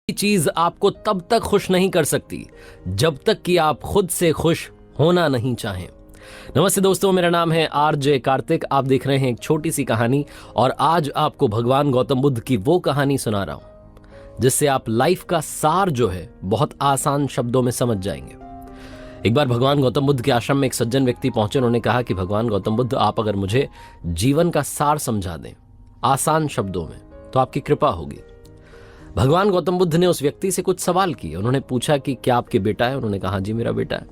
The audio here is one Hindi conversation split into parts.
चीज आपको तब तक खुश नहीं कर सकती जब तक कि आप खुद से खुश होना नहीं चाहें। नमस्ते दोस्तों, मेरा नाम है आरजे कार्तिक। आप देख रहे हैं एक छोटी सी कहानी और आज आपको भगवान गौतम बुद्ध की वो कहानी सुना रहा हूं जिससे आप लाइफ का सार जो है बहुत आसान शब्दों में समझ जाएंगे। एक बार भगवान गौतम बुद्ध के आश्रम में एक सज्जन व्यक्ति पहुंचे। उन्होंने कहा कि भगवान गौतम बुद्ध, आप अगर मुझे जीवन का सार समझा दें आसान शब्दों में तो आपकी कृपा होगी। भगवान गौतम बुद्ध ने उस व्यक्ति से कुछ सवाल किए। उन्होंने पूछा कि क्या आपके बेटा है? उन्होंने कहा जी मेरा बेटा है।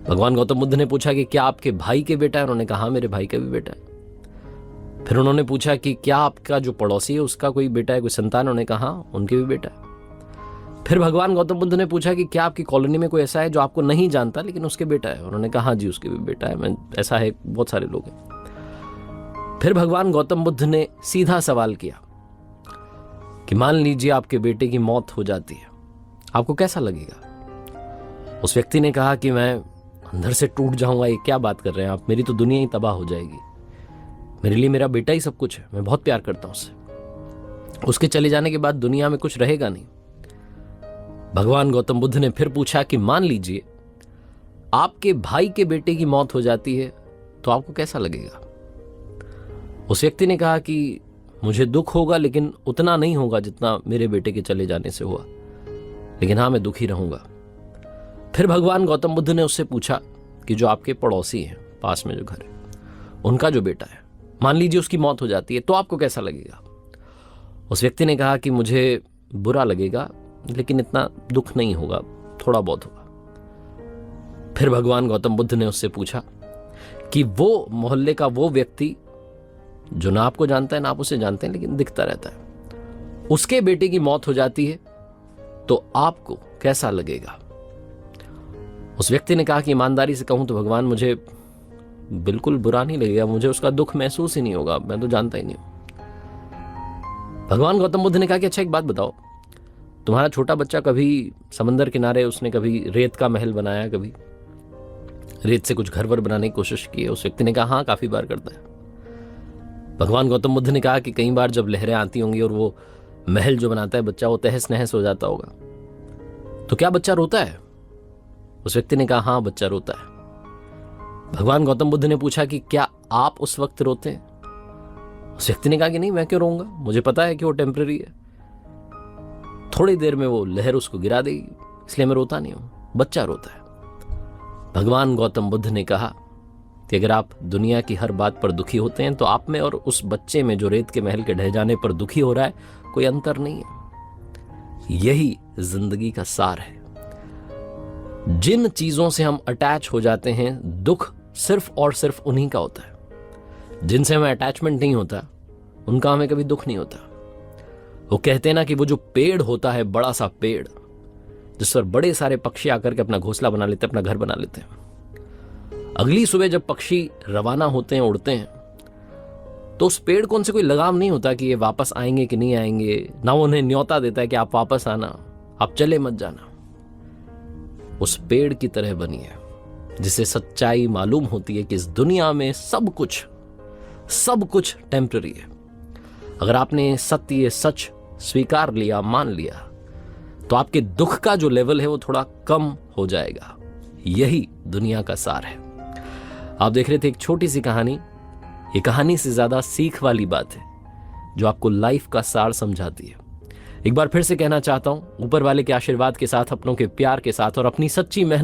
भगवान गौतम बुद्ध ने पूछा कि क्या आपके भाई के बेटा है? उन्होंने कहा मेरे भाई का भी बेटा है। फिर उन्होंने पूछा कि क्या आपका जो पड़ोसी है उसका कोई बेटा है, कोई संतान? उन्होंने कहा उनके भी बेटा है। फिर भगवान गौतम बुद्ध ने पूछा कि क्या आपकी कॉलोनी में कोई ऐसा है जो आपको नहीं जानता लेकिन उसके बेटा है? उन्होंने कहा जी उसके भी बेटा है, मैं ऐसा है, बहुत सारे लोग हैं। फिर भगवान गौतम बुद्ध ने सीधा सवाल किया कि मान लीजिए आपके बेटे की मौत हो जाती है, आपको कैसा लगेगा? उस व्यक्ति ने कहा कि मैं अंदर से टूट जाऊंगा। ये क्या बात कर रहे हैं आप, मेरी तो दुनिया ही तबाह हो जाएगी। मेरे लिए मेरा बेटा ही सब कुछ है, मैं बहुत प्यार करता हूं उससे। उसके चले जाने के बाद दुनिया में कुछ रहेगा नहीं। भगवान गौतम बुद्ध ने फिर पूछा कि मान लीजिए आपके भाई के बेटे की मौत हो जाती है तो आपको कैसा लगेगा? उस व्यक्ति ने कहा कि मुझे दुख होगा लेकिन उतना नहीं होगा जितना मेरे बेटे के चले जाने से हुआ, लेकिन हाँ मैं दुखी रहूंगा। फिर भगवान गौतम बुद्ध ने उससे पूछा कि जो आपके पड़ोसी हैं पास में जो घर है उनका जो बेटा है, मान लीजिए उसकी मौत हो जाती है तो आपको कैसा लगेगा? उस व्यक्ति ने कहा कि मुझे बुरा लगेगा लेकिन इतना दुख नहीं होगा, थोड़ा बहुत होगा। फिर भगवान गौतम बुद्ध ने उससे पूछा कि वो मोहल्ले का वो व्यक्ति जो ना आपको जानता है ना आप उसे जानते हैं लेकिन दिखता रहता है, उसके बेटे की मौत हो जाती है तो आपको कैसा लगेगा? उस व्यक्ति ने कहा कि ईमानदारी से कहूं तो भगवान मुझे बिल्कुल बुरा नहीं लगेगा, मुझे उसका दुख महसूस ही नहीं होगा, मैं तो जानता ही नहीं हूं। भगवान गौतम बुद्ध ने कहा कि अच्छा एक बात बताओ, तुम्हारा छोटा बच्चा कभी समंदर किनारे उसने कभी रेत का महल बनाया, कभी रेत से कुछ घर वर बनाने की कोशिश की है? उस व्यक्ति ने कहा हाँ काफी बार करता है। भगवान गौतम बुद्ध ने कहा कि कई बार जब लहरें आती होंगी और वो महल जो बनाता है बच्चा वो तहस नहस हो जाता होगा, तो क्या बच्चा रोता है? उस व्यक्ति ने कहा हाँ बच्चा रोता है। भगवान गौतम बुद्ध ने पूछा कि क्या आप उस वक्त रोते हैं? उस व्यक्ति ने कहा कि नहीं, मैं क्यों रोऊंगा, मुझे पता है कि वो टेम्पररी है, थोड़ी देर में वो लहर उसको गिरा देगी, इसलिए मैं रोता नहीं हूं, बच्चा रोता है। भगवान गौतम बुद्ध ने कहा कि अगर आप दुनिया की हर बात पर दुखी होते हैं तो आप में और उस बच्चे में जो रेत के महल के ढह जाने पर दुखी हो रहा है कोई अंतर नहीं है। यही जिंदगी का सार है। जिन चीजों से हम अटैच हो जाते हैं दुख सिर्फ और सिर्फ उन्हीं का होता है। जिनसे हमें अटैचमेंट नहीं होता उनका हमें कभी दुख नहीं होता। वो कहते हैं ना कि वो जो पेड़ होता है, बड़ा सा पेड़ जिस पर बड़े सारे पक्षी आकर के अपना घोंसला बना लेते हैं, अपना घर बना लेते हैं, अगली सुबह जब पक्षी रवाना होते हैं, उड़ते हैं, तो उस पेड़ को उनसे कोई लगाव नहीं होता कि ये वापस आएंगे कि नहीं आएंगे, ना वो उन्हें न्योता देता है कि आप वापस आना, आप चले मत जाना। उस पेड़ की तरह बनिए जिसे सच्चाई मालूम होती है कि इस दुनिया में सब कुछ टेम्पररी है। अगर आपने सत्य सच स्वीकार लिया, मान लिया, तो आपके दुख का जो लेवल है वो थोड़ा कम हो जाएगा। यही दुनिया का सार है। आप देख रहे थे एक छोटी सी कहानी। ये कहानी से ज्यादा सीख वाली बात है जो आपको लाइफ का सार समझाती है। एक बार फिर से कहना चाहता हूं, ऊपर वाले के आशीर्वाद के साथ, अपनों के प्यार के साथ और अपनी सच्ची मेहनत